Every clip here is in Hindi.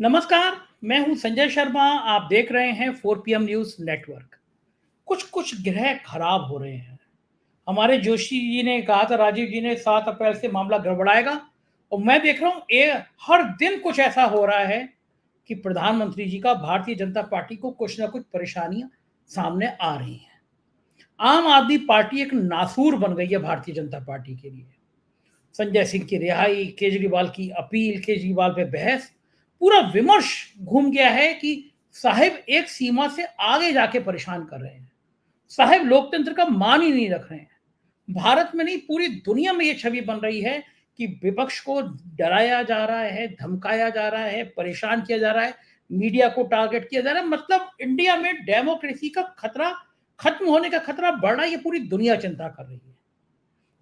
नमस्कार, मैं हूं संजय शर्मा। आप देख रहे हैं 4 PM न्यूज़ नेटवर्क। कुछ-कुछ ग्रह खराब हो रहे हैं। हमारे जोशी जी ने कहा था, राजीव जी ने 7 अप्रैल से मामला गड़बड़ाएगा और मैं देख रहा हूं हर दिन कुछ ऐसा हो रहा है कि प्रधानमंत्री जी का भारतीय जनता पार्टी को कुछ ना कुछ परेशानियां सामने आ रही हैं। आम आदमी पार्टी एक नासूर बन गई है भारतीय जनता पार्टी के लिए। संजय सिंह की रिहाई, केजरीवाल की अपील, केजरीवाल पे बहस, पूरा विमर्श घूम गया है कि साहब एक सीमा से आगे जाके परेशान कर रहे हैं। साहब लोकतंत्र का मान ही नहीं रख रहे हैं। भारत में नहीं, पूरी दुनिया में ये छवि बन रही है कि विपक्ष को डराया जा रहा है, धमकाया जा रहा है, परेशान किया जा रहा है, मीडिया को टारगेट किया जा रहा है। मतलब इंडिया में डेमोक्रेसी का खतरा, खत्म होने का खतरा बढ़ रहा है, ये पूरी दुनिया चिंता कर रही है।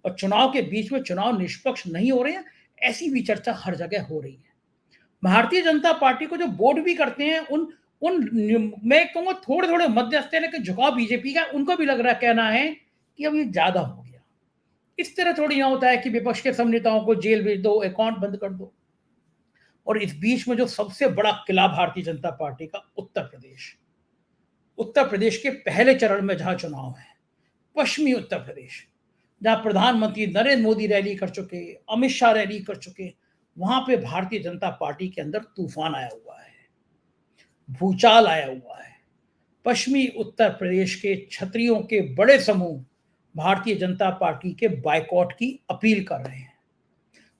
और चुनाव के बीच में चुनाव निष्पक्ष नहीं हो रहे हैं, ऐसी भी चर्चा हर जगह हो रही है। भारतीय जनता पार्टी को जो वोट भी करते हैं, उन उन मैं कहूँगा थोड़े-थोड़े मध्यस्थ हैं, लेकिन झुकाव बीजेपी का, उनको भी लग रहा है, कहना है कि अब ये ज़्यादा हो गया। इस तरह थोड़ी ना होता है कि विपक्ष के सब नेताओं को जेल भेज दो, अकाउंट बंद कर दो। और इस बीच में जो सबसे बड़ा किला भारतीय जनता पार्टी का, उत्तर प्रदेश। उत्तर प्रदेश के पहले चरण में जहाँ चुनाव है, पश्चिमी उत्तर प्रदेश, जहाँ प्रधानमंत्री नरेंद्र मोदी रैली कर चुके, अमित शाह रैली कर चुके, वहां पे भारतीय जनता पार्टी के अंदर तूफान आया हुआ है, भूचाल आया हुआ है। पश्चिमी उत्तर प्रदेश के क्षत्रियों के बड़े समूह भारतीय जनता पार्टी के बायकॉट की अपील कर रहे हैं।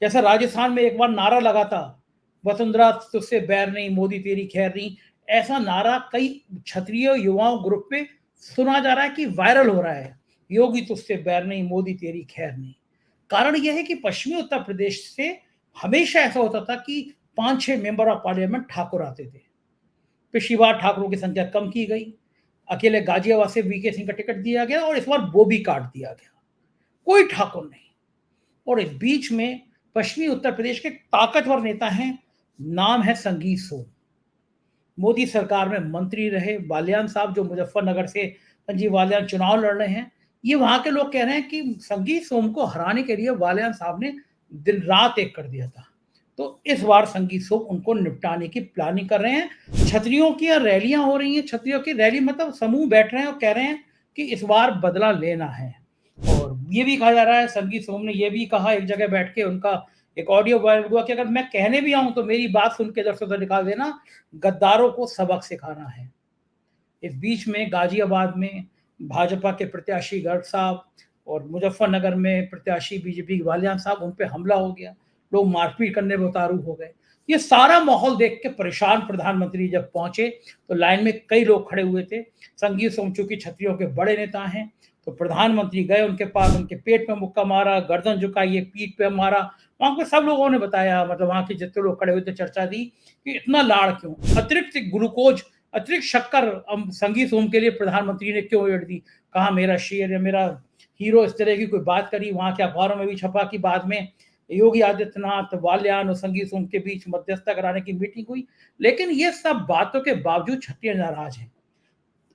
जैसा राजस्थान में एक बार नारा लगा था, वसुंधरा तुझसे बैर नहीं, मोदी तेरी खैर नहीं, ऐसा नारा कई क्षत्रिय युवाओं ग्रुप में सुना जा रहा है कि वायरल हो रहा है। योगी तुझसे बैर नहीं, मोदी तेरी खैर नहीं। कारण यह है कि पश्चिमी उत्तर प्रदेश से हमेशा ऐसा होता था कि 5-6 मेंबर ऑफ पार्लियामेंट ठाकुर आते थे। पिछली बार ठाकुरों की संख्या कम की गई, अकेले गाजियाबाद से वीके सिंह का टिकट दिया गया और इस बार वो भी काट दिया गया, कोई ठाकुर नहीं। और इस बीच में पश्चिमी उत्तर प्रदेश के ताकतवर नेता हैं, नाम है संगीत सोम। मोदी सरकार में मंत्री रहे बालियान साहब, जो मुजफ्फरनगर से संजीव बालियान चुनाव लड़ रहे हैं। ये वहां के लोग कह रहे हैं कि संगीत सोम को हराने के लिए बालियान साहब ने दिन रात एक कर दिया था। तो इस बार संगीत सोम उनको निपटाने की प्लानिंग कर रहे हैं। छतरियों की रैलियां हो रही हैं, छतरियों की रैली मतलब समूह बैठ रहे हैं और कह रहे हैं कि इस बार बदला लेना है। और ये भी कहा जा रहा है, संगीत सोम ने ये भी कहा एक जगह बैठ के, उनका एक ऑडियो वायरल हुआ कि अगर मैं कहने भी आऊं तो मेरी बात सुन के दर्शकों से निकाल देना, गद्दारों को सबक सिखाना है। इस बीच में गाजियाबाद में भाजपा के प्रत्याशी गर्ग साहब और मुजफ्फरनगर में प्रत्याशी बीजेपी के बालियान साहब, उन पे हमला हो गया, लोग मारपीट करने में उतारू हो गए। ये सारा माहौल देख के परेशान प्रधानमंत्री जब पहुंचे तो लाइन में कई लोग खड़े हुए थे। संगीत सोम चूंकि क्षत्रियों के बड़े नेता हैं, तो प्रधानमंत्री गए उनके पास, उनके पेट में मुक्का मारा, गर्दन झुकाई, पीठ पे मारा। वहां पे सब लोगों ने बताया, मतलब वहां के जितने लोग खड़े हुए थे, चर्चा दी कि इतना लाड़ क्यों, अतिरिक्त ग्लूकोज, अतिरिक्त शक्कर संगीत सोम के लिए प्रधानमंत्री ने क्यों एड दी। कहा मेरा शेर या मेरा हीरो, इस तरह की कोई बात करी। वहां के अखबारों में भी छपा कि बाद में योगी आदित्यनाथ, बाल्यान और संगीत सोम के बीच मध्यस्थता कराने की मीटिंग हुई। लेकिन ये सब बातों के बावजूद छत्तीसगढ़ नाराज है।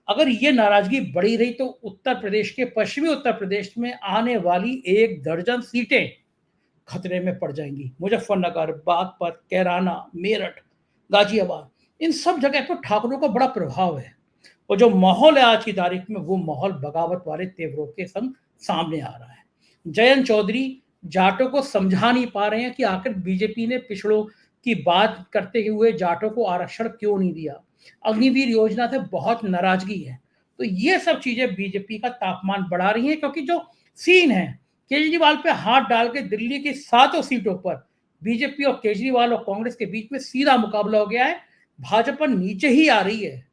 अगर ये नाराजगी बढ़ी रही तो उत्तर प्रदेश के, पश्चिमी उत्तर प्रदेश में आने वाली 1 दर्जन सीटें खतरे में पड़ जाएंगी। मुजफ्फरनगर, बागपत, कैराना, मेरठ, गाजियाबाद, इन सब जगह पर ठाकुरों का बड़ा प्रभाव है। और जो माहौल है आज की तारीख में, वो माहौल बगावत वाले तेवरों के संग सामने आ रहा है। जयंत चौधरी जाटों को समझा नहीं पा रहे हैं कि आखिर बीजेपी ने पिछड़ों की बात करते हुए जाटों को आरक्षण क्यों नहीं दिया। अग्निवीर योजना से बहुत नाराजगी है। तो ये सब चीजें बीजेपी का तापमान बढ़ा रही हैं, क्योंकि जो सीन है, केजरीवाल पे हाथ डाल के दिल्ली की 7 सीटों पर बीजेपी और केजरीवाल और कांग्रेस के बीच में सीधा मुकाबला हो गया है। भाजपा नीचे ही आ रही है।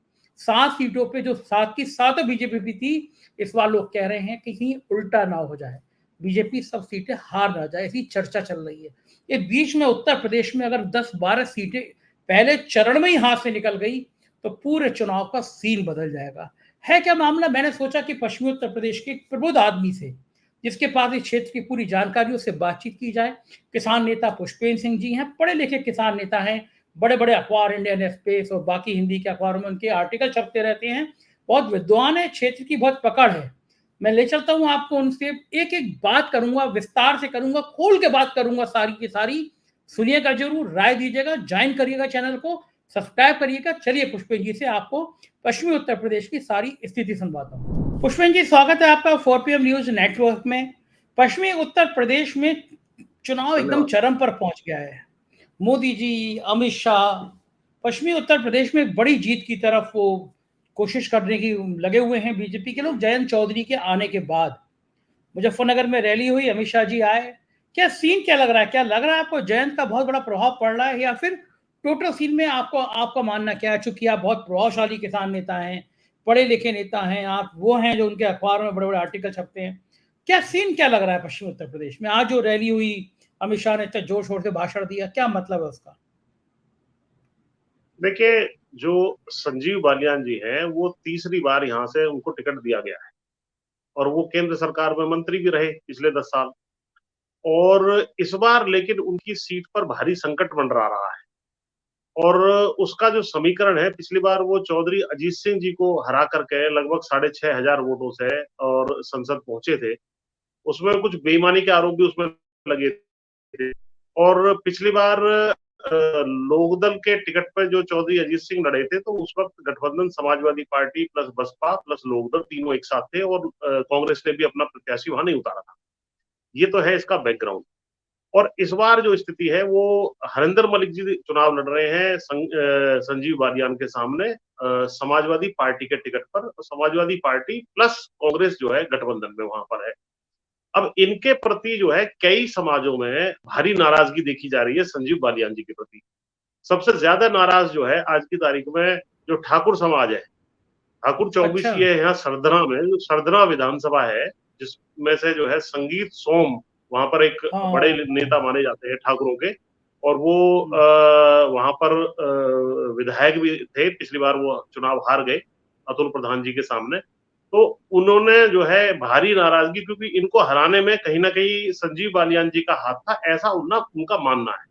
7 सीटों पे जो 7 की 7 बीजेपी की थी, इस बार लोग कह रहे हैं कि कहीं उल्टा ना हो जाए, बीजेपी सब सीटें हार ना जाए, ऐसी चर्चा चल रही है। ये बीच में उत्तर प्रदेश में अगर 10-12 सीटें पहले चरण में ही हाथ से निकल गई तो पूरे चुनाव का सीन बदल जाएगा। है क्या मामला? मैंने सोचा कि पश्चिमी उत्तर प्रदेश के एक प्रबुद्ध आदमी से, जिसके पास इस क्षेत्र की पूरी जानकारी, उससे बातचीत की जाए। किसान नेता पुष्पेंद्र सिंह जी हैं, पढ़े लिखे किसान नेता हैं, बड़े बड़े अखबार, इंडियन एक्सप्रेस और बाकी हिंदी के अखबारों में उनके आर्टिकल छपते रहते हैं, बहुत विद्वान है, क्षेत्र की बहुत पकड़ है। मैं ले चलता हूं आपको उनसे, एक एक बात करूंगा, विस्तार से करूंगा, खोल के बात करूंगा सारी की सारी। सुनिएगा जरूर, राय दीजिएगा, ज्वाइन करिएगा चैनल को, सब्सक्राइब करिएगा। चलिए पुष्पेन जी से आपको पश्चिमी उत्तर प्रदेश की सारी स्थिति सुनवाता हूँ। पुष्पेन जी, स्वागत है आपका 4 PM न्यूज नेटवर्क में। पश्चिमी उत्तर प्रदेश में चुनाव एकदम धन्यवाद। चरम पर पहुंच गया है। मोदी जी, अमित शाह पश्चिमी उत्तर प्रदेश में बड़ी जीत की तरफ वो कोशिश करने की लगे हुए हैं। बीजेपी के लोग जयंत चौधरी के आने के बाद मुजफ्फरनगर में रैली हुई, अमित शाह जी आए। क्या सीन क्या लग रहा है? क्या लग रहा है आपको जयंत का बहुत बड़ा प्रभाव पड़ रहा है, या फिर टोटल सीन में आपको आपका मानना क्या है? चूंकि आप बहुत प्रभावशाली किसान नेता हैं, पढ़े लिखे नेता हैं, आप वो हैं जो उनके अखबार में बड़े बड़े आर्टिकल छपते हैं। क्या सीन क्या लग रहा है पश्चिमी उत्तर प्रदेश में? आज जो रैली हुई, अमित शाह ने इतना जोर शोर से भाषण दिया, क्या मतलब है उसका? देखिए, जो संजीव बालियान जी हैं वो तीसरी बार यहाँ से उनको टिकट दिया गया है और वो केंद्र सरकार में मंत्री भी रहे पिछले 10 साल। और इस बार लेकिन उनकी सीट पर भारी संकट मंडरा रहा है। और उसका जो समीकरण है, पिछली बार वो चौधरी अजीत सिंह जी को हरा करके लगभग 6,500 वोटों से और संसद पहुंचे थे। उसमें कुछ बेईमानी के आरोप भी उसमें लगे थे। और पिछली बार लोकदल के टिकट पर जो चौधरी अजीत सिंह लड़े थे, तो उस वक्त गठबंधन समाजवादी पार्टी प्लस बसपा प्लस लोकदल तीनों एक साथ थे और कांग्रेस ने भी अपना प्रत्याशी वहां नहीं उतारा था। ये तो है इसका बैकग्राउंड। और इस बार जो स्थिति है वो हरिंदर मलिक जी चुनाव लड़ रहे हैं संजीव बालियान के सामने समाजवादी पार्टी के टिकट पर। समाजवादी पार्टी प्लस कांग्रेस जो है गठबंधन में वहां पर है। अब इनके प्रति जो है कई समाजों में भारी नाराजगी देखी जा रही है संजीव बालियान जी के प्रति। सबसे ज्यादा नाराज जो है आज की तारीख में जो ठाकुर समाज है, ठाकुर अच्छा। चौबीसी है यहाँ सरधना में, जो सरधना विधानसभा है जिसमें से जो है संगीत सोम वहां पर एक बड़े हाँ। नेता माने जाते हैं ठाकुरों के। और वो वहां पर विधायक भी थे। पिछली बार वो चुनाव हार गए अतुल प्रधान जी के सामने। तो उन्होंने जो है भारी नाराजगी, क्योंकि इनको हराने में कहीं ना कहीं संजीव बालियान जी का हाथ था, ऐसा उनका मानना है।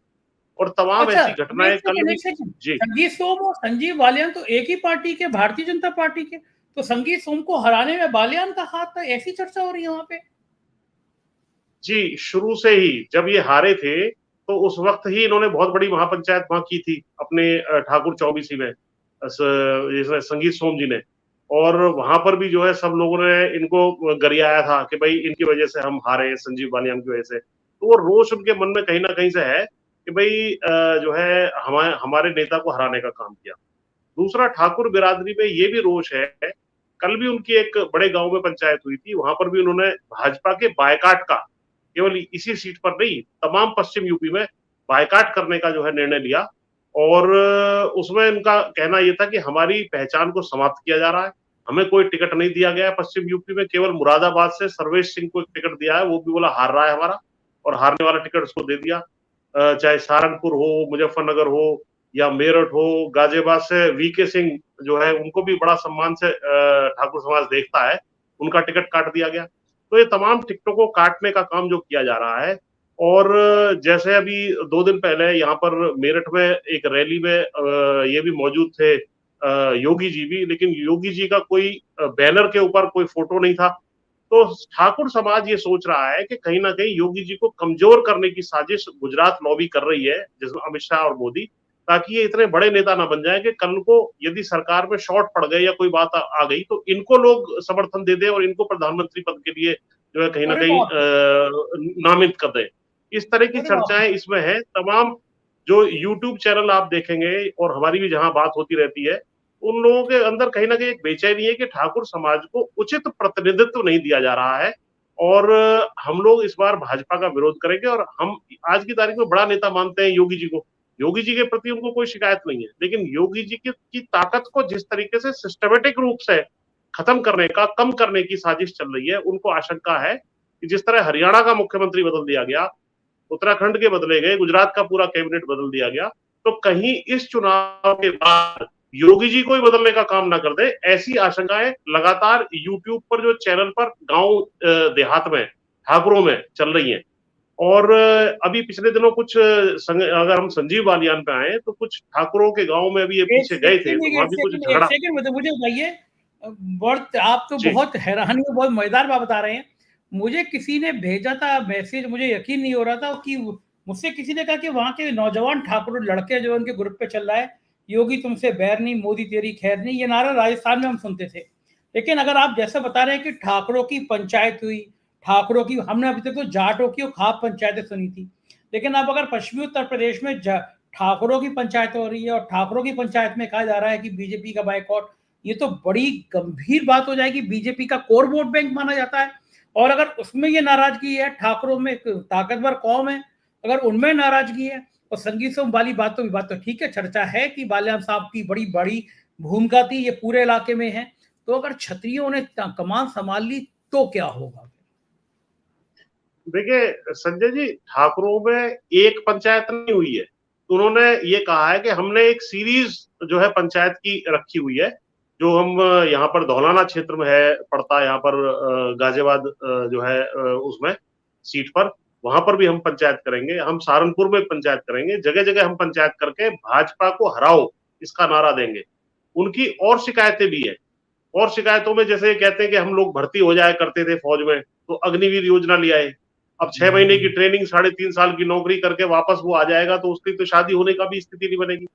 और तमाम अच्छा, ऐसी घटनाएं कल भी। एक सेकंड। जी संगीत सोम और संजीव बालियान तो एक ही पार्टी के, भारतीय जनता पार्टी के। तो संगीत सोम को हराने में बालियान का हाथ था, ऐसी चर्चा हो रही है वहां पे। जी, शुरू से ही जब ये हारे थे तो उस वक्त ही इन्होंने बहुत बड़ी महापंचायत वहां की थी अपने ठाकुर चौबीसी में, संगीत सोम जी ने। और वहां पर भी जो है सब लोगों ने इनको गरियाया था कि भाई इनकी वजह से हम हारे, संजीव बालियान की वजह से। तो वो रोष उनके मन में कहीं ना कहीं से है कि भाई जो है हमारे नेता को हराने का काम किया। दूसरा, ठाकुर बिरादरी में ये भी रोष है। कल भी उनकी एक बड़े गांव में पंचायत हुई थी, वहां पर भी उन्होंने भाजपा के बायकाट का, केवल इसी सीट पर नहीं तमाम पश्चिम यूपी में बायकाट करने का जो है निर्णय लिया। और उसमें उनका कहना यह था कि हमारी पहचान को समाप्त किया जा रहा है, हमें कोई टिकट नहीं दिया गया है पश्चिम यूपी में, केवल मुरादाबाद से सर्वेश सिंह को एक टिकट दिया है, वो भी बोला हार रहा है हमारा, और हारने वाला टिकट उसको दे दिया। चाहे सहारनपुर हो, मुजफ्फरनगर हो, या मेरठ हो, गाजियाबाद से वीके सिंह जो है उनको भी बड़ा सम्मान से ठाकुर समाज देखता है, उनका टिकट काट दिया गया। तो ये तमाम टिकटों को काटने का काम जो किया जा रहा है। और जैसे अभी 2 दिन पहले यहाँ पर मेरठ में एक रैली में ये भी मौजूद थे योगी जी भी, लेकिन योगी जी का कोई बैनर के ऊपर कोई फोटो नहीं था। तो ठाकुर समाज ये सोच रहा है कि कहीं ना कहीं योगी जी को कमजोर करने की साजिश गुजरात लॉबी कर रही है, जिसमें अमित शाह और मोदी, ताकि ये इतने बड़े नेता ना बन जाए कि कल को यदि सरकार में शॉर्ट पड़ गए या कोई बात आ गई तो इनको लोग समर्थन दे दें और इनको प्रधानमंत्री पद के लिए जो है कहीं ना अरे कहीं बाप रे। नामित कर दें। इस तरह की अरे बाप चर्चाएं इसमें है। तमाम जो यूट्यूब चैनल आप देखेंगे और हमारी भी जहां बात होती रहती है, उन लोगों के अंदर कहीं ना कहीं एक बेचैनी है कि ठाकुर समाज को उचित प्रतिनिधित्व नहीं दिया जा रहा है। और हम लोग इस बार भाजपा का विरोध करेंगे। और हम आज की तारीख में बड़ा नेता मानते हैं योगी जी को, योगी जी के प्रति उनको कोई शिकायत नहीं है, लेकिन योगी जी की ताकत को जिस तरीके से सिस्टमेटिक रूप से खत्म करने का, कम करने की साजिश चल रही है, उनको आशंका है कि जिस तरह हरियाणा का मुख्यमंत्री बदल दिया गया, उत्तराखंड के बदले गए, गुजरात का पूरा कैबिनेट बदल दिया गया, तो कहीं इस चुनाव के बाद योगी जी को ही बदलने का काम ना कर दे, ऐसी आशंकाएं लगातार यूट्यूब पर जो चैनल पर गांव देहात में ठाकुरों में चल रही हैं। और अभी पिछले दिनों कुछ अगर हम संजीव बालियान पे आए तो कुछ ठाकुरों के गांव में अभी ये पीछे गए थे, तो वहां भी कुछ एक झगड़ा। सेकंड मुझे बताइए। बहुत आप तो जी बहुत हैरानी में बहुत मजेदार बात बता रहे हैं। मुझे किसी ने भेजा था मैसेज, मुझे यकीन नहीं हो रहा था कि मुझसे किसी ने कहा कि वहां के नौजवान ठाकुर लड़के जो उनके ग्रुप पे चल रहा है योगी तुमसे बैर नहीं, मोदी तेरी खैर नहीं, ये नारा राजस्थान में हम सुनते थे। लेकिन अगर आप जैसे बता रहे हैं कि ठाकुरों की पंचायत हुई, ठाकुरों की, हमने अभी तक तो जाटों की और खाप पंचायतें सुनी थी, लेकिन अब अगर पश्चिमी उत्तर प्रदेश में ठाकुरों की पंचायत हो रही है और ठाकुरों की पंचायत में कहा जा रहा है कि बीजेपी का बाइकआउट, ये तो बड़ी गंभीर बात हो जाएगी। बीजेपी का कोर वोट बैंक माना जाता है, और अगर उसमें ये नाराजगी है, ठाकुरों में ताकतवर कौम है, अगर उनमें नाराजगी है, और संगीत वाली बात तो ठीक है, चर्चा है कि बाल्यान साहब की बड़ी बड़ी भूमिका थी, ये पूरे इलाके में है, तो अगर क्षत्रियों ने कमान संभाल ली तो क्या होगा? देखिए संजय जी, ठाकुरों में एक पंचायत नहीं हुई है, तो उन्होंने ये कहा है कि हमने एक सीरीज जो है पंचायत की रखी हुई है, जो हम यहाँ पर धौलाना क्षेत्र में है, पड़ता है यहाँ पर गाजियाबाद जो है उसमें सीट पर, वहां पर भी हम पंचायत करेंगे, हम सहारनपुर में पंचायत करेंगे, जगह जगह हम पंचायत करके भाजपा को हराओ इसका नारा देंगे। उनकी और शिकायतें भी है, और शिकायतों में जैसे कहते हैं कि हम लोग भर्ती हो जाया करते थे फौज में, तो अग्निवीर योजना ले आए, अब 6 महीने की ट्रेनिंग 3.5 साल की नौकरी करके वापस वो आ जाएगा तो उसकी तो शादी होने का भी स्थिति नहीं बनेगी।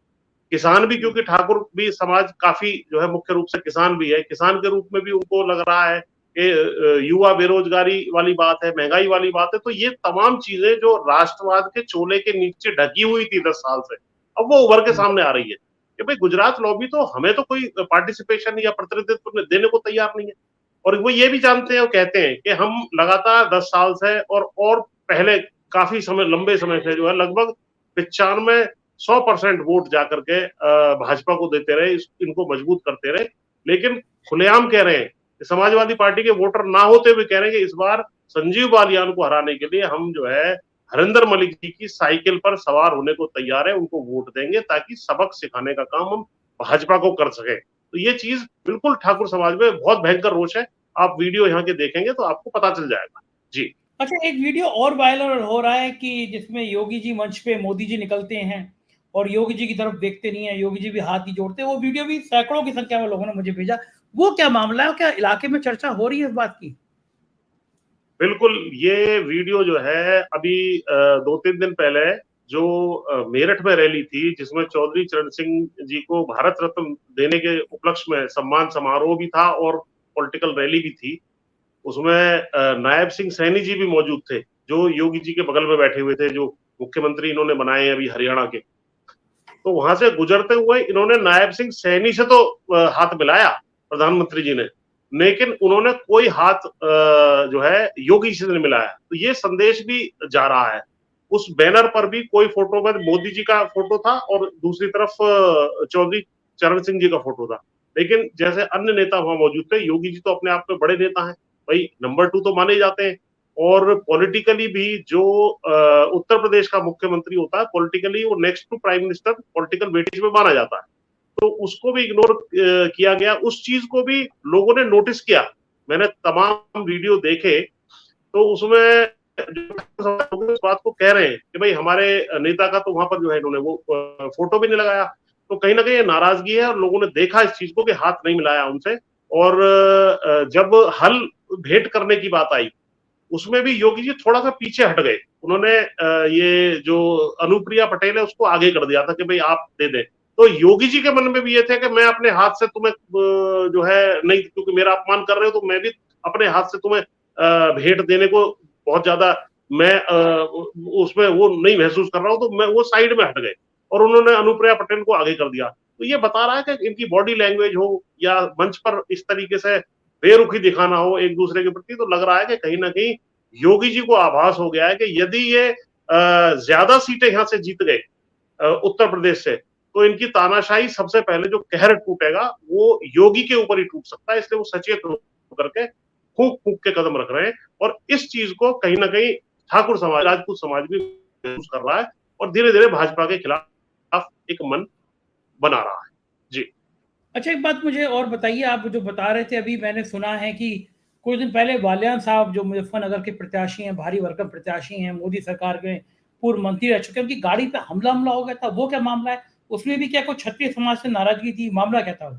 किसान भी, क्योंकि ठाकुर भी समाज काफी जो है मुख्य रूप से किसान भी है, किसान के रूप में भी उनको लग रहा है कि युवा बेरोजगारी वाली बात है, महंगाई वाली बात है, तो ये तमाम चीजें जो राष्ट्रवाद के चोले के नीचे ढकी हुई थी 10 साल से, अब वो उभर के सामने आ रही है कि भाई गुजरात लॉबी तो हमें तो कोई पार्टिसिपेशन या प्रतिनिधित्व देने को तैयार नहीं है, और वो ये भी जानते हैं और कहते हैं कि हम लगातार 10 साल से और पहले काफी समय, लंबे समय से जो है लगभग 95-100% वोट जाकर के भाजपा को देते रहे, इनको मजबूत करते रहे, लेकिन खुलेआम कह रहे हैं, समाजवादी पार्टी के वोटर ना होते हुए कह रहे हैं कि इस बार संजीव बालियान को हराने के लिए हम जो है हरिंदर मलिक जी की साइकिल पर सवार होने को तैयार है, उनको वोट देंगे ताकि सबक सिखाने का काम हम भाजपा को कर सके। तो ये चीज बिल्कुल ठाकुर समाज में बहुत भयंकर रोष है, आप वीडियो यहाँ के देखेंगे तो आपको पता चल जाएगा जी। अच्छा, एक वीडियो और वायरल हो रहा है कि जिसमें योगी जी मंच पे, मोदी जी निकलते हैं और योगी जी की तरफ देखते नहीं है, योगी जी भी हाथ ही जोड़ते हैं, वो वीडियो भी सैकड़ों की संख्या में लोगों ने मुझे भेजा। वो क्या मामला है, क्या इलाके में चर्चा हो रही है इस बात की? बिल्कुल, ये वीडियो जो है अभी 2-3 दिन पहले जो मेरठ में रैली थी, जिसमें चौधरी चरण सिंह जी को भारत रत्न देने के उपलक्ष्य में सम्मान समारोह भी था और पॉलिटिकल रैली भी थी, उसमें नायब सिंह सैनी जी भी मौजूद थे, जो योगी जी के बगल में बैठे हुए थे, जो मुख्यमंत्री इन्होंने बनाए हैं अभी हरियाणा के। तो वहां से गुजरते हुए इन्होंने नायब सिंह सैनी से तो हाथ मिलाया प्रधानमंत्री जी ने, लेकिन उन्होंने कोई हाथ जो है योगी जी से नहीं मिलाया। तो ये संदेश भी जा रहा है, उस बैनर पर भी कोई फोटो में मोदी जी का फोटो था और दूसरी तरफ चौधरी चरण सिंह जी का फोटो था, लेकिन जैसे अन्य नेता वहां मौजूद थे, योगी जी तो अपने आप में बड़े नेता हैं, भाई नंबर 2 तो माने जाते हैं, और पॉलिटिकली भी जो उत्तर प्रदेश का मुख्यमंत्री होता है, पॉलिटिकली वो next to prime minister political weightage में माना जाता है, तो उसको भी इग्नोर किया गया, उस चीज को भी लोगों ने नोटिस किया। मैंने तमाम वीडियो देखे, तो उसमें इस बात को कह रहे हैं कि भाई हमारे नेता का तो वहां पर जो है इन्होंने वो फोटो भी नहीं लगाया, तो कहीं ना कहीं ये नाराजगी है और लोगों ने देखा इस चीज को कि हाथ नहीं मिलाया उनसे। और जब हल भेंट करने की बात आई, उसमें भी योगी जी थोड़ा सा पीछे हट गए, उन्होंने ये जो अनुप्रिया पटेल है उसको आगे कर दिया था कि भाई आप दे दें, तो योगी जी के मन में भी ये थे कि मैं अपने हाथ से तुम्हें जो है नहीं, क्योंकि मेरा अपमान कर रहे हो तो मैं भी अपने हाथ से तुम्हें भेंट देने को बहुत ज्यादा मैं उसमें वो नहीं महसूस कर रहा हूँ, तो मैं वो साइड में हट गए और उन्होंने अनुप्रिया पटेल को आगे कर दिया। तो ये बता रहा है कि इनकी बॉडी लैंग्वेज हो या मंच पर इस तरीके से बेरुखी दिखाना हो एक दूसरे के प्रति, तो लग रहा है कि कहीं ना कहीं योगी जी को आभास हो गया है कि यदि ये ज्यादा सीटें यहां से जीत गए उत्तर प्रदेश से, तो इनकी तानाशाही सबसे पहले जो कहर टूटेगा वो योगी के ऊपर ही टूट सकता है, इसलिए वो सचेत होकर के फूक फूक के कदम रख रहे हैं, और इस चीज को कहीं ना कहीं ठाकुर समाज, राजपूत समाज भी महसूस कर रहा है और धीरे धीरे भाजपा के खिलाफ एक मन बना रहा है जी। अच्छा, एक बात मुझे और बताइए, आप जो बता रहे थे अभी, मैंने सुना है कि कुछ दिन पहले बालियान साहब जो मुजफ्फरनगर के प्रत्याशी हैं, भारी भरकम प्रत्याशी हैं, मोदी सरकार के पूर्व मंत्री रह चुके हैं, उनकी गाड़ी पे हमला हो गया था, वो क्या मामला है? उसमें भी क्या कोई क्षत्रिय समाज से नाराजगी थी, मामला क्या था वो?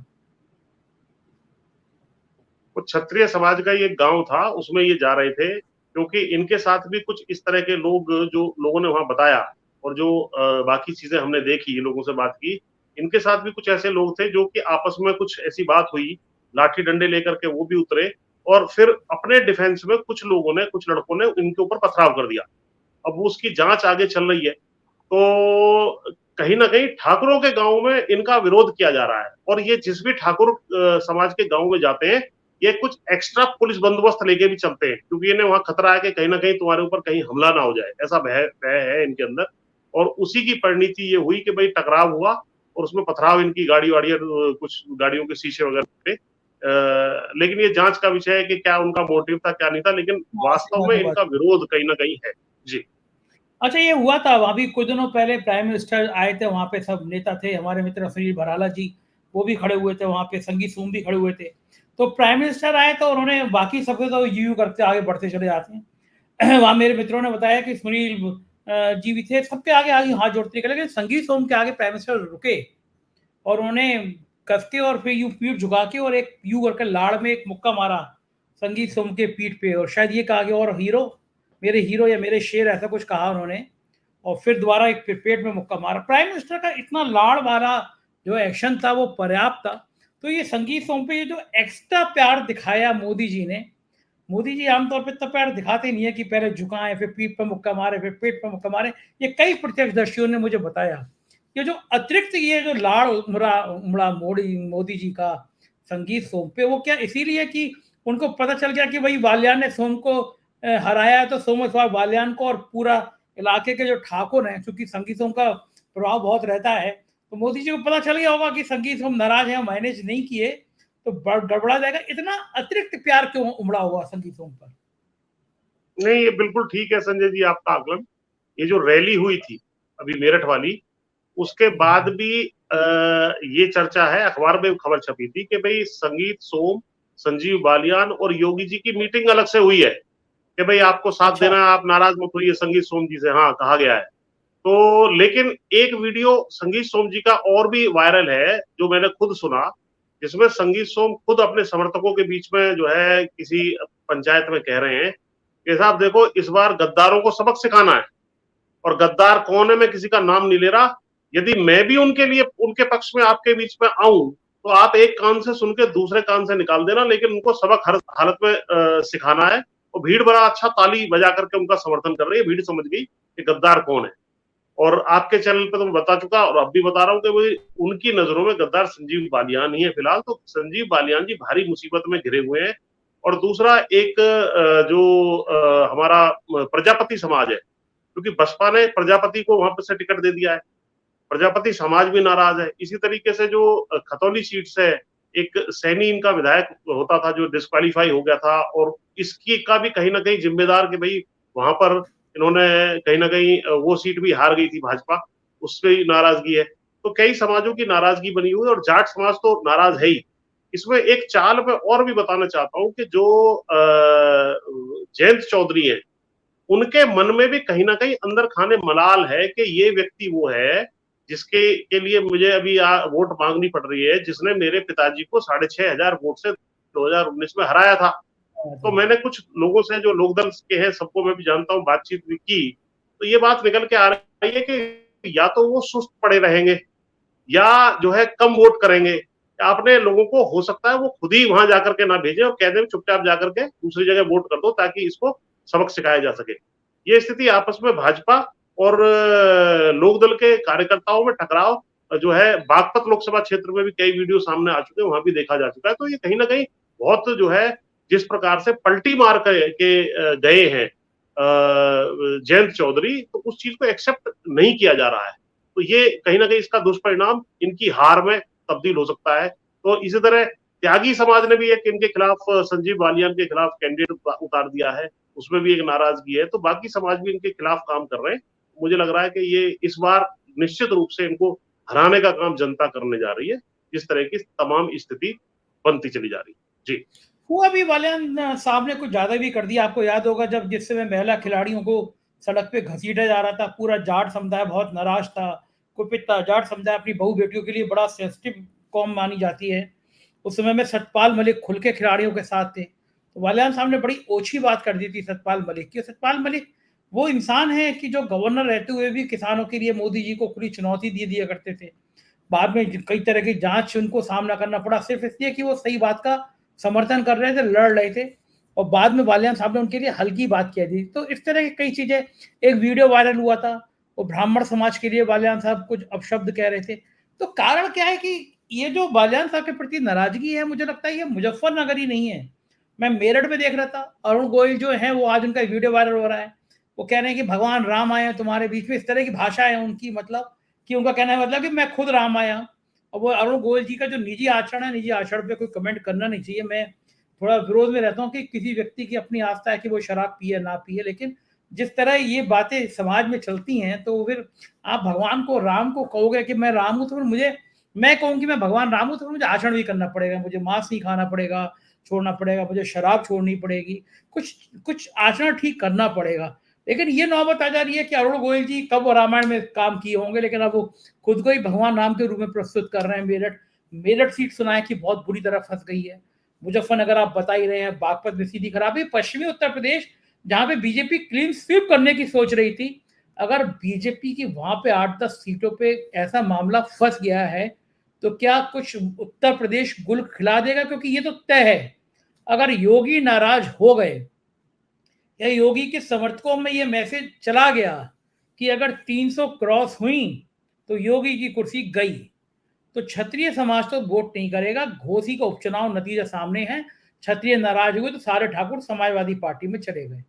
वो क्षत्रिय समाज का ये गांव था, उसमें ये जा रहे थे, क्योंकि इनके साथ भी कुछ इस तरह के लोग, जो लोगों ने वहां बताया और जो बाकी चीजें हमने देखी, लोगों से बात की, इनके साथ भी कुछ ऐसे लोग थे जो कि आपस में कुछ ऐसी बात हुई, लाठी डंडे लेकर के वो भी उतरे और फिर अपने डिफेंस में कुछ लोगों ने, कुछ लड़कों ने इनके ऊपर पथराव कर दिया। अब वो उसकी जांच आगे चल रही है। तो कहीं न कहीं ठाकुरों के गाँव में इनका विरोध किया जा रहा है और ये जिस भी ठाकुर समाज के गाँव में जाते हैं, ये कुछ एक्स्ट्रा पुलिस बंदोबस्त लेके भी चलते हैं, क्योंकि इन्हें वहाँ खतरा है कि कहीं न कहीं तुम्हारे ऊपर कहीं हमला ना हो जाए, ऐसा भय है इनके अंदर। और उसी की परिणति ये हुई कि भई टकराव हुआ और उसमें पथराव इनकी गाड़ी-वाड़ी और कुछ गाड़ियों के शीशे वगैरह पे। लेकिन ये जाँच का विषय है कि क्या उनका मोटिव था, क्या नहीं था, लेकिन हाँ, सही वास्तव बात में है, बात इनका विरोध कहीं न कहीं है। जी। अच्छा, ये हुआ था अभी कुछ दिनों पहले प्राइम मिनिस्टर आए थे, वहाँ पे सब नेता थे, हमारे मित्र सुनील भराला जी, वो भी खड़े हुए थे वहाँ पे, संगीत सोम भी खड़े हुए थे। तो प्राइम मिनिस्टर आए तो उन्होंने बाकी सबके तो यूँ करके आगे बढ़ते चले जाते हैं। वहाँ मेरे मित्रों ने बताया कि सुनील जी भी थे, सबके आगे हाथ जोड़ते गए, लेकिन संगीत सोम के आगे प्राइम मिनिस्टर रुके और उन्होंने कस के और फिर यूँ पीठ झुका के और एक यूँ करके लाड़ में एक मुक्का मारा संगीत सोम के पीठ पे, और शायद ये कहा कि और हीरो, मेरे हीरो या मेरे शेर, ऐसा कुछ कहा उन्होंने। और फिर दोबारा एक पेट में मुक्का मारा। प्राइम मिनिस्टर का इतना लाड़ वाला जो एक्शन था वो पर्याप्त था। तो ये संगीत सोम पे ये जो एक्स्ट्रा प्यार दिखाया मोदी जी ने, मोदी जी आमतौर पे इतना प्यार दिखाते नहीं है कि पहले झुकाएं फिर पीठ पे मुक्का मारे फिर पेट पे मुक्का मारे। ये कई प्रत्यक्षदर्शियों ने मुझे बताया, ये जो अतिरिक्त ये जो लाड़ उमड़ा उमड़ा मोदी जी का संगीत सोम पे, वो क्या इसीलिए कि उनको पता चल गया कि भाई बाल्यान ने सोम को हराया, तो सोमेश्वर बाल्यान को और पूरा इलाके के जो ठाकुर हैं, क्योंकि संगीत सोम का प्रभाव बहुत रहता है, तो मोदी जी को पता चल गया होगा कि संगीत सोम नाराज है, मैनेज नहीं किए तो गड़बड़ा जाएगा। इतना अतिरिक्त प्यार क्यों उमड़ा हुआ संगीत सोम पर? नहीं, ये बिल्कुल ठीक है संजय जी आपका आकलन। ये जो रैली हुई थी अभी मेरठ वाली, उसके बाद भी ये चर्चा है, अखबार में खबर छपी थी कि भई संगीत सोम, संजीव बालियान और योगी जी की मीटिंग अलग से हुई है कि भई आपको साथ अच्छा। देना है, आप नाराज मत होइए संगीत सोम जी से। हाँ, कहा गया है। तो लेकिन एक वीडियो संगीत सोम जी का और भी वायरल है, जो मैंने खुद सुना, जिसमें संगीत सोम खुद अपने समर्थकों के बीच में जो है किसी पंचायत में कह रहे हैं कि साहब देखो इस बार गद्दारों को सबक सिखाना है और गद्दार कौन है मैं किसी का नाम नहीं ले रहा। यदि मैं भी उनके लिए उनके पक्ष में आपके बीच में आऊं तो आप एक कान से सुन के दूसरे कान से निकाल देना, लेकिन उनको सबक हर हालत में सिखाना है। और भीड़ बड़ा अच्छा ताली बजा करके उनका समर्थन कर रही है, भीड़ समझ गई कि गद्दार कौन है। और आपके चैनल पे तो मैं बता चुका और अब भी बता रहा हूँ कि भाई उनकी नजरों में गद्दार संजीव बालियान ही है फिलहाल। तो संजीव बालियान जी भारी मुसीबत में घिरे हुए हैं। और दूसरा एक जो हमारा प्रजापति समाज है, क्योंकि बसपा ने प्रजापति को वहां पर से टिकट दे दिया है, प्रजापति समाज भी नाराज है। इसी तरीके से जो खतौली सीट से एक सैनी इनका विधायक होता था जो डिस्क्वालीफाई हो गया था, और इसकी का भी कहीं ना कहीं जिम्मेदार कि भाई वहां पर इन्होंने कहीं ना कहीं वो सीट भी हार गई थी भाजपा, उससे नाराजगी है। तो कई समाजों की नाराजगी बनी हुई है और जाट समाज तो नाराज है ही। इसमें एक चाल मैं और भी बताना चाहता हूँ कि जो जयंत चौधरी है, उनके मन में भी कहीं ना कहीं अंदर खाने मलाल है कि ये व्यक्ति वो है जिसके के लिए मुझे अभी वोट मांगनी पड़ रही है, जिसने मेरे पिताजी को 6,500 वोट से 2019 में हराया था। तो मैंने कुछ लोगों से जो लोकदल के हैं, सबको मैं भी जानता हूँ, बातचीत भी की, तो ये बात निकल के आ रही है कि या तो वो सुस्त पड़े रहेंगे या जो है कम वोट करेंगे। अपने लोगों को हो सकता है वो खुद ही वहां जाकर के ना भेजे और कह दें चुपचाप जाकर के दूसरी जगह वोट कर दो ताकि इसको सबक सिखाया जा सके। ये स्थिति आपस में भाजपा और लोकदल के कार्यकर्ताओं में टकराव जो है बागपत लोकसभा क्षेत्र में भी कई वीडियो सामने आ चुके हैं, वहां भी देखा जा चुका है। तो ये कहीं ना कहीं बहुत जो है जिस प्रकार से पलटी मार के गए हैं जयंत चौधरी, तो उस चीज को एक्सेप्ट नहीं किया जा रहा है। तो ये कहीं ना कहीं इसका दुष्परिणाम इनकी हार में तब्दील हो सकता है। तो इसी तरह त्यागी समाज ने भी एक इनके खिलाफ, संजीव बालियान के खिलाफ कैंडिडेट उतार दिया है, उसमें भी एक नाराजगी है। तो बाकी समाज भी इनके खिलाफ काम कर रहे हैं। मुझे लग रहा है कि ये इस बार निश्चित रूप से इनको हराने का काम जनता करने जा रही है, जिस तरह की तमाम स्थिति बनती चली जा रही है। जी, हुआ भी बालियान साहब ने कुछ ज्यादा भी कर दिया। आपको याद होगा जब जिस समय महिला खिलाड़ियों को सड़क पे घसीटा जा रहा था, पूरा जाट समुदाय बहुत नाराज था, कुपित था। जाट समुदाय अपनी बहू बेटियों के लिए बड़ा सेंसिटिव कौम मानी जाती है। उस समय में सतपाल मलिक खुल के खिलाड़ियों के साथ थे, तो बालियान साहब ने बड़ी ओछी बात कर दी थी सतपाल मलिक की। सतपाल मलिक वो इंसान है कि जो गवर्नर रहते हुए भी किसानों के लिए मोदी जी को खुली चुनौती दे दिया करते थे। बाद में कई तरह की जांच उनको सामना करना पड़ा सिर्फ इसलिए कि वो सही बात का समर्थन कर रहे थे, लड़ रहे थे, और बाद में बालियान साहब ने उनके लिए हल्की बात कह दी। तो इस तरह की कई चीजें, एक वीडियो वायरल हुआ था, वो ब्राह्मण समाज के लिए बालियान साहब कुछ अपशब्द कह रहे थे। तो कारण क्या है कि ये जो बालियान साहब के प्रति नाराजगी है, मुझे लगता है ये मुजफ्फरनगर ही नहीं है। मैं मेरठ में देख रहा था, अरुण गोयल जो है वो आज उनका वीडियो वायरल हो रहा है, वो कह रहे हैं कि भगवान राम आए हैं तुम्हारे बीच में, इस तरह की भाषा है उनकी, मतलब कि उनका कहना है मतलब कि मैं खुद राम आया। और वो अरुण गोयल जी का जो निजी आचरण है, निजी आचरण पे कोई कमेंट करना नहीं चाहिए। मैं थोड़ा विरोध में रहता हूँ कि किसी व्यक्ति की अपनी आस्था है कि वो शराब पिए ना पिए, लेकिन जिस तरह ये बातें समाज में चलती हैं, तो फिर आप भगवान को, राम को कहोगे कि मैं राम हूँ, तो फिर मुझे, मैं कहूँ कि मैं भगवान राम हूँ, तो मुझे आचरण भी करना पड़ेगा, मुझे मांस नहीं खाना पड़ेगा, छोड़ना पड़ेगा, मुझे शराब छोड़नी पड़ेगी, कुछ कुछ आचरण ठीक करना पड़ेगा। लेकिन ये नौबत आ जा रही है कि अरुण गोयल जी कब रामायण में काम किए होंगे, लेकिन अब वो खुद को ही भगवान राम के रूप में प्रस्तुत कर रहे हैं। मेरठ मेरठ सीट सुना है कि बहुत बुरी तरह फंस गई है। मुजफ्फरनगर आप बता ही रहे हैं, बागपत में स्थिति खराब है। पश्चिमी उत्तर प्रदेश, जहां पे बीजेपी क्लीन स्वीप करने की सोच रही थी, अगर बीजेपी की वहां पे 8-10 सीटों पे ऐसा मामला फंस गया है, तो क्या कुछ उत्तर प्रदेश गुल खिला देगा? क्योंकि ये तो तय है, अगर योगी नाराज हो गए या योगी के समर्थकों में ये मैसेज चला गया कि अगर 300 क्रॉस हुई तो योगी की कुर्सी गई, तो क्षत्रिय समाज तो वोट नहीं करेगा। घोसी का उपचुनाव नतीजा सामने है, क्षत्रिय नाराज हुए तो सारे ठाकुर समाजवादी पार्टी में चले गए।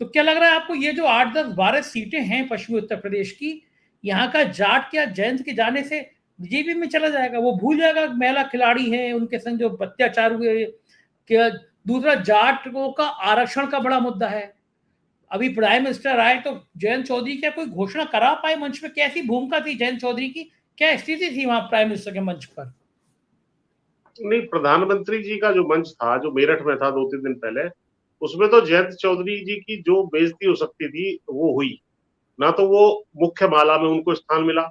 तो क्या लग रहा है आपको, ये जो 8-10-12 सीटें हैं पश्चिमी उत्तर प्रदेश की, यहाँ का जाट क्या जयंत के जाने से बीजेपी में चला जाएगा? वो भूल जाएगा महिला खिलाड़ी है, उनके संग जो अत्याचार हुए। क्या, दूसरा जाटों का आरक्षण का बड़ा मुद्दा है। अभी प्राइम मिनिस्टर आए तो जयंत चौधरी क्या कोई घोषणा करा पाए मंच पे? कैसी भूमिका थी जयंत चौधरी की, क्या स्थिति थी वहां प्राइम मिनिस्टर के मंच पर? नहीं, प्रधानमंत्री जी का जो मंच था, जो मेरठ में था 2-3 दिन पहले, उसमें तो जयंत चौधरी जी की जो बेइज्जती हो सकती थी वो हुई। ना तो वो मुख्य माला में उनको स्थान मिला,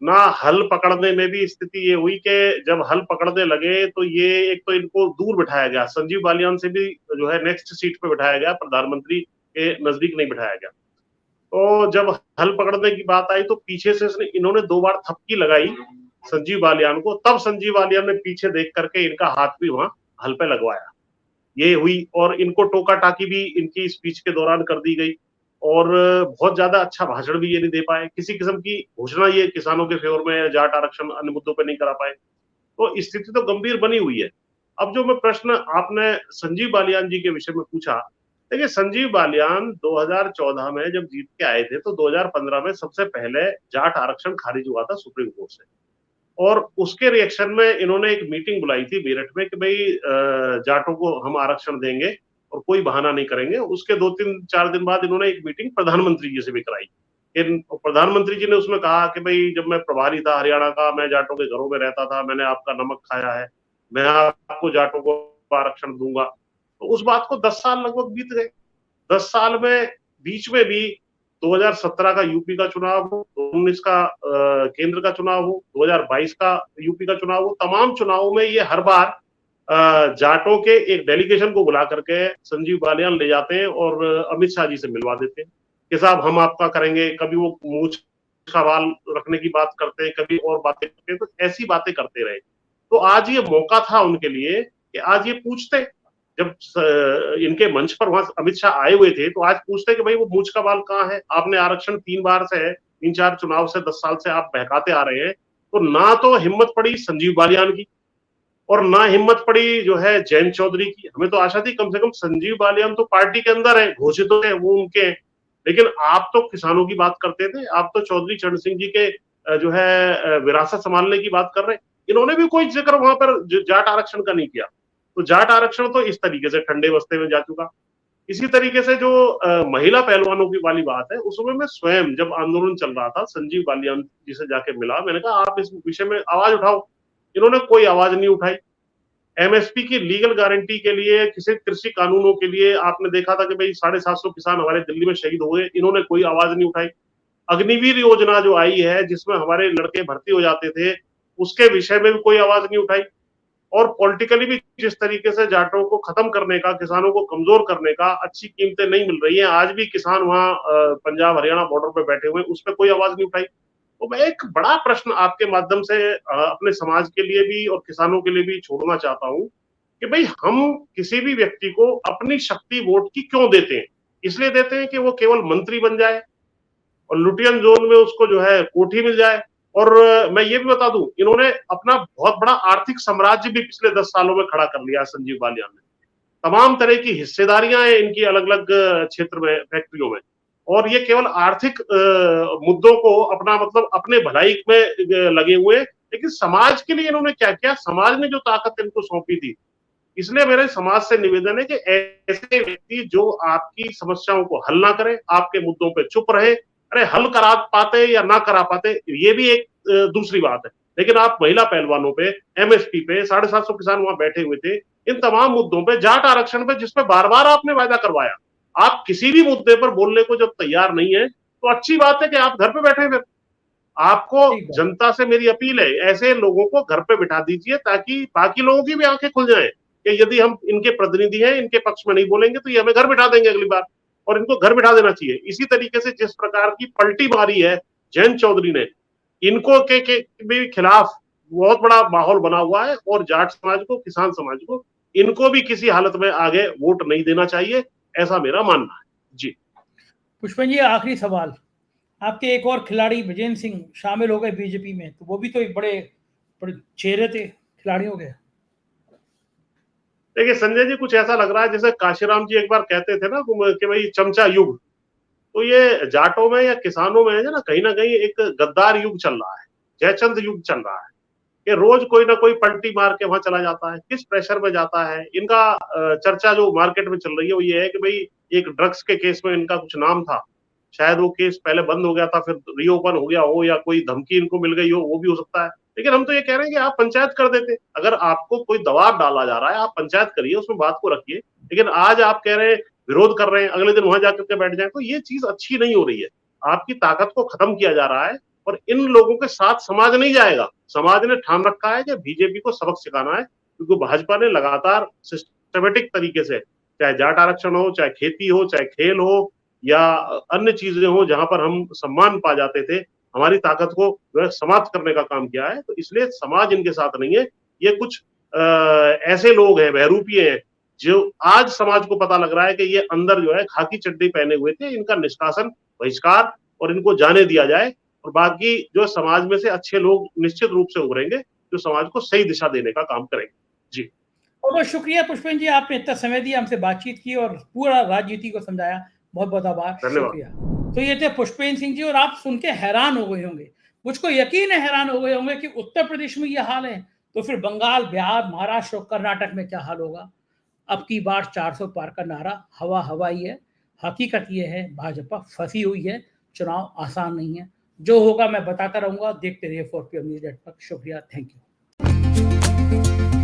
ना हल पकड़ने में भी स्थिति ये हुई कि जब हल पकड़ने लगे तो ये एक तो इनको दूर बिठाया गया, संजीव बालियान से भी जो है नेक्स्ट सीट पे बिठाया गया, प्रधानमंत्री के नजदीक नहीं बिठाया गया। तो जब हल पकड़ने की बात आई तो पीछे से इन्होंने 2 बार थपकी लगाई संजीव बालियान को, तब संजीव बालियान ने पीछे देख करके इनका हाथ भी वहां हल पे लगवाया। ये हुई, और इनको टोका टाकी भी इनकी स्पीच के दौरान कर दी गई, और बहुत ज्यादा अच्छा भाषण भी ये नहीं दे पाए, किसी किस्म की घोषणा ये किसानों के फेवर में, जाट आरक्षण अन्य मुद्दों पर नहीं करा पाए। तो स्थिति तो गंभीर बनी हुई है। अब जो मैं प्रश्न आपने संजीव बालियान जी के विषय में पूछा, देखिए संजीव बालियान 2014 में जब जीत के आए थे तो 2015 में सबसे पहले जाट आरक्षण खारिज हुआ था सुप्रीम कोर्ट से, और उसके रिएक्शन में इन्होंने एक मीटिंग बुलाई थी मेरठ में कि भाई जाटों को हम आरक्षण देंगे और कोई बहाना नहीं करेंगे। उसके 2-3-4 दिन बाद इन्होंने एक मीटिंग प्रधानमंत्री जी से भी कराई। प्रधानमंत्री जी ने उसमें कहा कि भाई जब मैं प्रभारी था हरियाणा का, मैं जाटों के घरों में रहता था, मैंने आपका नमक खाया है, मैं आपको जाटों को आरक्षण दूंगा। तो उस बात को 10 साल लगभग बीत गए। 10 साल में बीच में भी 2017 का यूपी का चुनाव हो, 2019 का केंद्र का चुनाव हो, 2022 का यूपी का चुनाव हो, तमाम चुनावों में ये हर बार जाटों के एक डेलीगेशन को बुला करके संजीव बालियान ले जाते हैं और अमित शाह जी से मिलवा देते हैं कि साहब हम आपका करेंगे। कभी वो मूछ का बाल रखने की बात करते हैं, कभी और बातें करते हैं, तो ऐसी बातें करते रहे। तो आज ये मौका था उनके लिए कि आज ये पूछते, जब इनके मंच पर वहां अमित शाह आए हुए थे तो आज पूछते कि भाई वो मूछ का बाल कहाँ है? आपने आरक्षण 3 बार से है, 3-4 चुनाव से 10 साल से आप बहकाते आ रहे हैं। तो ना तो हिम्मत पड़ी संजीव बालियान की, और ना हिम्मत पड़ी जो है जयंत चौधरी की। हमें तो आशा थी कम से कम संजीव बालियान तो पार्टी के अंदर है, घोषित तो है, वो उनके हैं। लेकिन आप तो किसानों की बात करते थे, आप तो चौधरी चरण सिंह जी के जो है विरासत संभालने की बात कर रहे हैं। इन्होंने भी कोई जिक्र वहां पर जाट आरक्षण का नहीं किया। तो जाट आरक्षण तो इस तरीके से ठंडे बस्ते में जा चुका। इसी तरीके से जो महिला पहलवानों की वाली बात है, उसमें मैं स्वयं जब आंदोलन चल रहा था संजीव बालियान जी से जाके मिला, मैंने कहा आप इस विषय में आवाज उठाओ। इन्होंने कोई आवाज नहीं उठाई। एमएसपी की लीगल गारंटी के लिए, किसी कृषि कानूनों के लिए आपने देखा था कि भाई 750 किसान हमारे दिल्ली में शहीद हुए, इन्होंने कोई आवाज नहीं उठाई। अग्निवीर योजना जो आई है जिसमें हमारे लड़के भर्ती हो जाते थे, उसके विषय में भी कोई आवाज नहीं उठाई। और पॉलिटिकली भी जिस तरीके से जाटों को खत्म करने का, किसानों को कमजोर करने का, अच्छी कीमतें नहीं मिल रही हैं, आज भी किसान वहां पंजाब हरियाणा बॉर्डर पे बैठे हुए, उस पर कोई आवाज नहीं उठाई। तो मैं एक बड़ा प्रश्न आपके माध्यम से अपने समाज के लिए भी और किसानों के लिए भी छोड़ना चाहता हूं कि भाई हम किसी भी व्यक्ति को अपनी शक्ति वोट की क्यों देते हैं? इसलिए देते हैं कि वो केवल मंत्री बन जाए और लुटियन जोन में उसको जो है कोठी मिल जाए। और मैं ये भी बता दूं, इन्होंने अपना बहुत बड़ा आर्थिक साम्राज्य भी पिछले 10 सालों में खड़ा कर लिया संजीव बालियान ने। तमाम तरह की हिस्सेदारियां हैं इनकी अलग अलग क्षेत्र में, फैक्ट्रियों में। और ये केवल आर्थिक मुद्दों को अपना मतलब अपने भलाई में लगे हुए हैं, लेकिन समाज के लिए इन्होंने क्या किया, समाज ने जो ताकत इनको सौंपी थी। इसलिए मेरे समाज से निवेदन है कि ऐसे व्यक्ति जो आपकी समस्याओं को हल ना करें, आपके मुद्दों पे चुप रहे, अरे हल करा पाते या ना करा पाते ये भी एक दूसरी बात है, लेकिन आप महिला पहलवानों पे, एमएसपी पे 750 किसान वहां बैठे हुए थे, इन तमाम मुद्दों पे, जाट आरक्षण पे जिसपे बार बार आपने वायदा करवाया, आप किसी भी मुद्दे पर बोलने को जब तैयार नहीं है तो अच्छी बात है कि आप घर पे बैठे फिर। आपको जनता से मेरी अपील है, ऐसे लोगों को घर पे बिठा दीजिए ताकि बाकी लोगों की भी आंखें खुल जाएं कि यदि हम इनके प्रतिनिधि हैं, इनके पक्ष में नहीं बोलेंगे तो ये हमें घर बिठा देंगे अगली बार, और इनको घर बिठा देना चाहिए। इसी तरीके से जिस प्रकार की पलटी मारी है जयंत चौधरी ने, इनको के भी खिलाफ बहुत बड़ा माहौल बना हुआ है, और जाट समाज को, किसान समाज को, इनको भी किसी हालत में आगे वोट नहीं देना चाहिए, ऐसा मेरा मानना है। जी पुष्पन जी, आखिरी सवाल, आपके एक और खिलाड़ी विजेंद्र सिंह शामिल हो गए बीजेपी में, तो वो भी तो एक बड़े बड़े चेहरे थे खिलाड़ियों के। देखिए संजय जी, कुछ ऐसा लग रहा है जैसे काशीराम जी एक बार कहते थे ना कि भाई चमचा युग, तो ये जाटों में या किसानों में है ना कहीं एक गद्दार युग चल रहा है, जयचंद युग चल रहा है कि रोज कोई ना कोई पलटी मार के वहां चला जाता है। किस प्रेशर में जाता है इनका? चर्चा जो मार्केट में चल रही है वो ये है कि भाई एक ड्रग्स के केस में इनका कुछ नाम था, शायद वो केस पहले बंद हो गया था, फिर रीओपन हो गया हो, या कोई धमकी इनको मिल गई हो, वो भी हो सकता है। लेकिन हम तो ये कह रहे हैं कि आप पंचायत कर देते, अगर आपको कोई दबाव डाला जा रहा है आप पंचायत करिए, उसमें बात को रखिए। लेकिन आज आप कह रहे हैं, विरोध कर रहे हैं, अगले दिन वहां जाकर के बैठ जाए, तो ये चीज अच्छी नहीं हो रही है। आपकी ताकत को खत्म किया जा रहा है, और इन लोगों के साथ समाज नहीं जाएगा। समाज ने ठान रखा है कि बीजेपी को सबक सिखाना है, क्योंकि भाजपा ने लगातार सिस्टमेटिक तरीके से, चाहे जाट आरक्षण हो, चाहे खेती हो, चाहे खेल हो, या अन्य चीजें हो जहां पर हम सम्मान पा जाते थे, हमारी ताकत को समाप्त करने का काम किया है। तो इसलिए समाज इनके साथ नहीं है। ये कुछ ऐसे लोग हैं, बहरूपी हैं, जो आज समाज को पता लग रहा है कि ये अंदर जो है खाकी चड्डी पहने हुए थे, इनका निष्कासन, बहिष्कार, और इनको जाने दिया जाए, और बाकी जो समाज में से अच्छे लोग निश्चित रूप से उभरेंगे जो समाज को सही दिशा देने का काम करेंगे। जी बहुत बहुत शुक्रिया पुष्पन जी, आपने इतना समय दिया, हमसे बातचीत की और पूरा राजनीति को समझाया। बहुत बहुत आभार, शुक्रिया। तो ये थे पुष्पेंद्र सिंह जी, और आप सुन के हैरान हो गए होंगे, मुझको यकीन है हैरान हो गए होंगे कि उत्तर प्रदेश में ये हाल है, तो फिर बंगाल, बिहार, महाराष्ट्र और कर्नाटक में क्या हाल होगा। अब की बार 400 पार का नारा हवा हवाई है। हकीकत ये है, भाजपा फंसी हुई है, चुनाव आसान नहीं है। जो होगा मैं बताता रहूंगा, देखते रहिए 4PM न्यूज़ नेटवर्क। शुक्रिया, थैंक यू।